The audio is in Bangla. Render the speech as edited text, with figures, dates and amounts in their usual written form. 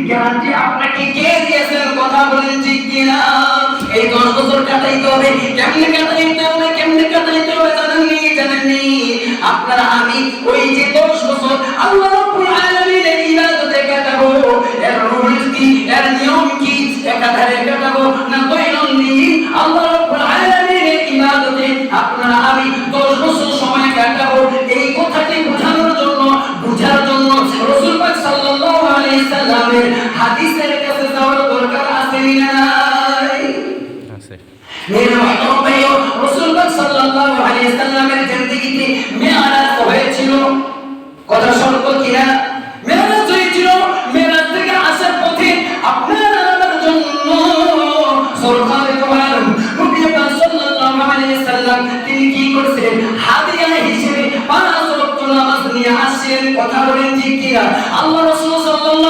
গ্যারান্টি আপনাকে কে দিয়েছেন? কথা বলেন ঠিক কিনা? এই 10 বছর কাটাইতে হবে, কেমনে কাটাইতে হবে, কেমনে কাটাইতে হবে জানেননি? আপনারা আমি ওই যে 10 বছর আল্লাহ রাব্বুল আলামিনের ইবাদতে কাটাবো, এর রুল কি, এর নিয়ম কি, একাধারে কাটাবো না দৈনন্দিন আল্লাহ রাব্বুল আলামিনের ইবাদতে আপনারা আমি 10 বছর সময় কাটাবো? এই কথাটি বোঝানোর জন্য, বুঝার জন্য রাসূল পাক সাল্লাল্লাহু আলাইহি সাল্লামের হাদিসের কাছে যাওয়ার দরকার আছে না নাই? আছে। মেরে মহতরম ভাইও, রাসূল পাক সাল্লাল্লাহু আলাইহি সাল্লামের জিন্দেগিতে মেরাজ হয়েছিল, কথা সত্য কিনা? মেরাজ হয়েছিল। মেরাজ থেকে আসার পথে আপনার আমার জন্য সরকারে তো আলম নবী পাক সাল্লাল্লাহু আলাইহি সাল্লাম তিনি কি করেছিলেন? হাদিয়া হিসেবে 5 ওয়াক্ত নামাজ নিয়ে আসেন। কথা বলেন ঠিক কিনা? আল্লাহ রাসূল সাল্লাল্লাহু